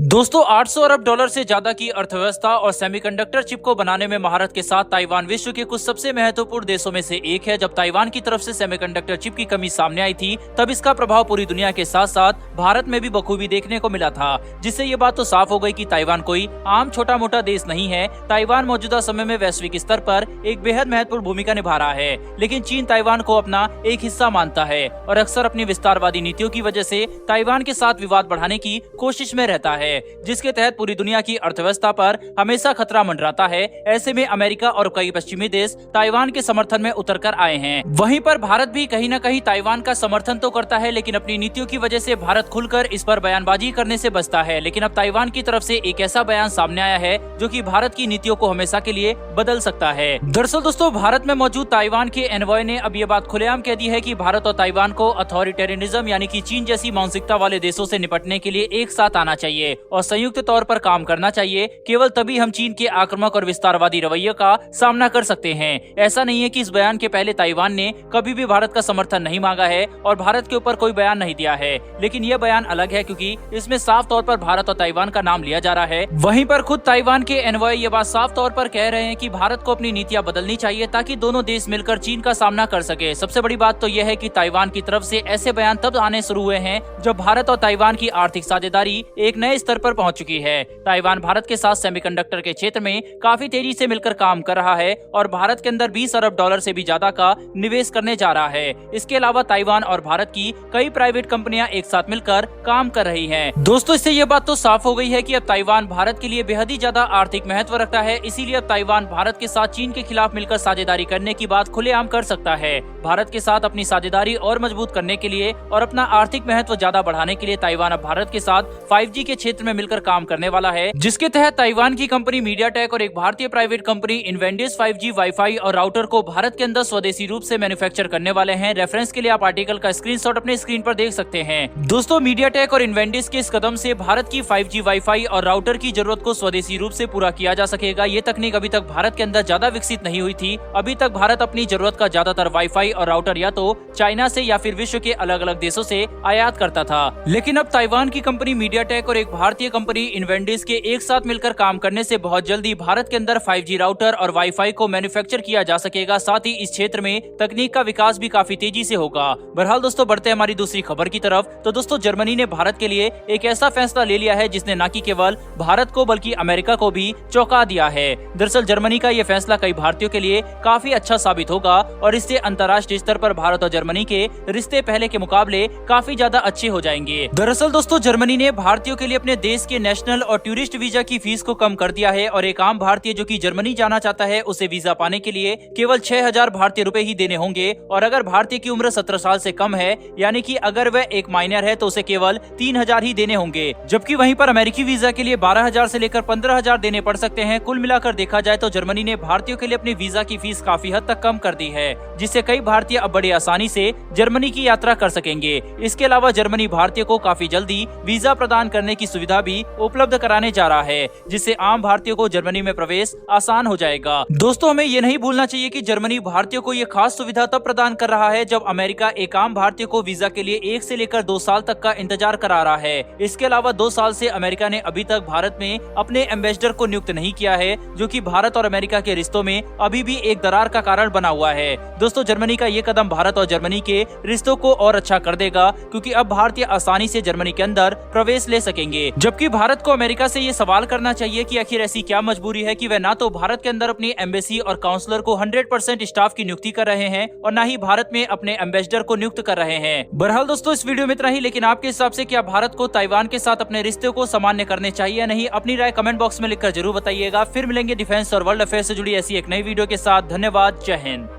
दोस्तों 800 अरब डॉलर से ज्यादा की अर्थव्यवस्था और सेमीकंडक्टर चिप को बनाने में महारत के साथ ताइवान विश्व के कुछ सबसे महत्वपूर्ण देशों में से एक है। जब ताइवान की तरफ से सेमीकंडक्टर चिप की कमी सामने आई थी तब इसका प्रभाव पूरी दुनिया के साथ साथ भारत में भी बखूबी देखने को मिला था, जिससे ये बात तो साफ हो गई कि ताइवान कोई आम छोटा मोटा देश नहीं है। ताइवान मौजूदा समय में वैश्विक स्तर पर एक बेहद महत्वपूर्ण भूमिका निभा रहा है, लेकिन चीन ताइवान को अपना एक हिस्सा मानता है और अक्सर अपनी विस्तारवादी नीतियों की वजह से ताइवान के साथ विवाद बढ़ाने की कोशिश में रहता है, जिसके तहत पूरी दुनिया की अर्थव्यवस्था पर हमेशा खतरा मंडराता है। ऐसे में अमेरिका और कई पश्चिमी देश ताइवान के समर्थन में उतर कर आए हैं। वहीं पर भारत भी कहीं न कहीं ताइवान का समर्थन तो करता है, लेकिन अपनी नीतियों की वजह से भारत खुलकर इस पर बयानबाजी करने से बचता है। लेकिन अब ताइवान की तरफ से एक ऐसा बयान सामने आया है जो कि भारत की नीतियों को हमेशा के लिए बदल सकता है। दरअसल दोस्तों, भारत में मौजूद ताइवान के एनवॉय ने अब ये बात खुलेआम कह दी है कि भारत और ताइवान को अथॉरिटेरियनिज्म यानी कि चीन जैसी मानसिकता वाले देशों से निपटने के लिए एक साथ आना चाहिए और संयुक्त तौर पर काम करना चाहिए। केवल तभी हम चीन के आक्रामक और विस्तारवादी रवैये का सामना कर सकते हैं। ऐसा नहीं है कि इस बयान के पहले ताइवान ने कभी भी भारत का समर्थन नहीं मांगा है और भारत के ऊपर कोई बयान नहीं दिया है, लेकिन यह बयान अलग है क्योंकि इसमें साफ तौर पर भारत और ताइवान का नाम लिया जा रहा है। वहीं पर खुद ताइवान के एनवॉय ये बात साफ तौर पर कह रहे हैं कि भारत को अपनी नीतियां बदलनी चाहिए ताकि दोनों देश मिलकर चीन का सामना कर सके। सबसे बड़ी बात तो यह है कि ताइवान की तरफ से ऐसे बयान तब आने शुरू हुए हैं जब भारत और ताइवान की आर्थिक साझेदारी एक नए स्तर पर पहुंच चुकी है। ताइवान भारत के साथ सेमीकंडक्टर के क्षेत्र में काफी तेजी से मिलकर काम कर रहा है और भारत के अंदर 20 अरब डॉलर से भी ज्यादा का निवेश करने जा रहा है। इसके अलावा ताइवान और भारत की कई प्राइवेट कंपनियां एक साथ मिलकर काम कर रही हैं। दोस्तों, इससे ये बात तो साफ हो गई है कि अब ताइवान भारत के लिए बेहद ही ज्यादा आर्थिक महत्व रखता है, इसीलिए अब ताइवान भारत के साथ चीन के खिलाफ मिलकर साझेदारी करने की बात खुलेआम कर सकता है। भारत के साथ अपनी साझेदारी और मजबूत करने के लिए और अपना आर्थिक महत्व ज्यादा बढ़ाने के लिए ताइवान अब भारत के साथ 5G के क्षेत्र में मिलकर काम करने वाला है, जिसके तहत ताइवान की कंपनी मीडियाटेक और एक भारतीय प्राइवेट कंपनी इन्वेंडिस 5G वाईफाई और राउटर को भारत के अंदर स्वदेशी रूप से मैन्युफैक्चर करने वाले हैं। रेफरेंस के लिए आप आर्टिकल का स्क्रीनशॉट अपने स्क्रीन पर देख सकते हैं। दोस्तों, मीडियाटेक और इन्वेंडिस के इस कदम से भारत की 5G वाईफाई और राउटर की जरूरत को स्वदेशी रूप से पूरा किया जा सकेगा। ये तकनीक अभी तक भारत के अंदर ज्यादा विकसित नहीं हुई थी। अभी तक भारत अपनी जरूरत का ज्यादातर वाईफाई और राउटर या तो चाइना से या फिर विश्व के अलग अलग देशों से आयात करता था, लेकिन अब ताइवान की कंपनी मीडियाटेक और एक भारतीय कंपनी इन्वेंडिस के एक साथ मिलकर काम करने से बहुत जल्दी भारत के अंदर 5G राउटर और वाईफाई को मैन्युफैक्चर किया जा सकेगा। साथ ही इस क्षेत्र में तकनीक का विकास भी काफी तेजी से होगा। बहरहाल दोस्तों, बढ़ते हैं हमारी दूसरी खबर की तरफ। तो दोस्तों, जर्मनी ने भारत के लिए एक ऐसा फैसला ले लिया है जिसने न कि केवल भारत को बल्कि अमेरिका को भी चौंका दिया है। दरअसल जर्मनी का ये फैसला कई भारतीयों के लिए काफी अच्छा साबित होगा और इससे अंतर्राष्ट्रीय स्तर पर भारत और जर्मनी के रिश्ते पहले के मुकाबले काफी ज्यादा अच्छे हो जाएंगे। दरअसल दोस्तों, जर्मनी ने भारतीयों के लिए अपने देश के नेशनल और टूरिस्ट वीजा की फीस को कम कर दिया है और एक आम भारतीय जो कि जर्मनी जाना चाहता है उसे वीजा पाने के लिए केवल 6000 भारतीय रुपए ही देने होंगे। और अगर भारतीय की उम्र 17 साल से कम है, यानी कि अगर वह एक माइनर है तो उसे केवल 3000 ही देने होंगे। जबकि वहीं पर अमेरिकी वीजा के लिए 12000 से लेकर 15000 देने पड़ सकते हैं। कुल मिलाकर देखा जाए तो जर्मनी ने भारतीयों के लिए अपनी वीजा की फीस काफी हद तक कम कर दी है, जिससे कई भारतीय अब बड़ी आसानी से जर्मनी की यात्रा कर सकेंगे। इसके अलावा जर्मनी भारतीय को काफी जल्दी वीजा प्रदान करने की सुविधा भी उपलब्ध कराने जा रहा है, जिससे आम भारतीयों को जर्मनी में प्रवेश आसान हो जाएगा। दोस्तों, हमें ये नहीं भूलना चाहिए कि जर्मनी भारतीयों को ये खास सुविधा तब प्रदान कर रहा है जब अमेरिका एक आम भारतीय को वीजा के लिए 1 से लेकर 2 साल तक का इंतजार करा रहा है। इसके अलावा 2 साल से अमेरिका ने अभी तक भारत में अपने एम्बेसडर को नियुक्त नहीं किया है, जो कि भारत और अमेरिका के रिश्तों में अभी भी एक दरार का कारण बना हुआ है। दोस्तों, जर्मनी का ये कदम भारत और जर्मनी के रिश्तों को और अच्छा कर देगा, क्योंकि अब भारतीय आसानी से जर्मनी के अंदर प्रवेश ले सकेंगे। जबकि भारत को अमेरिका से ये सवाल करना चाहिए कि आखिर ऐसी क्या मजबूरी है कि वह ना तो भारत के अंदर अपनी एम्बेसी और काउंसलर को 100% स्टाफ की नियुक्ति कर रहे हैं और ना ही भारत में अपने एम्बेसडर को नियुक्त कर रहे हैं। बहरहाल दोस्तों, इस वीडियो में इतना ही, लेकिन आपके हिसाब से क्या भारत को ताइवान के साथ अपने रिश्ते को सामान्य करने चाहिए या नहीं? अपनी राय कमेंट बॉक्स में लिखकर जरूर बताइएगा। फिर मिलेंगे डिफेंस और वर्ल्ड अफेयर से जुड़ी ऐसी एक नई वीडियो के साथ। धन्यवाद। जय हिंद।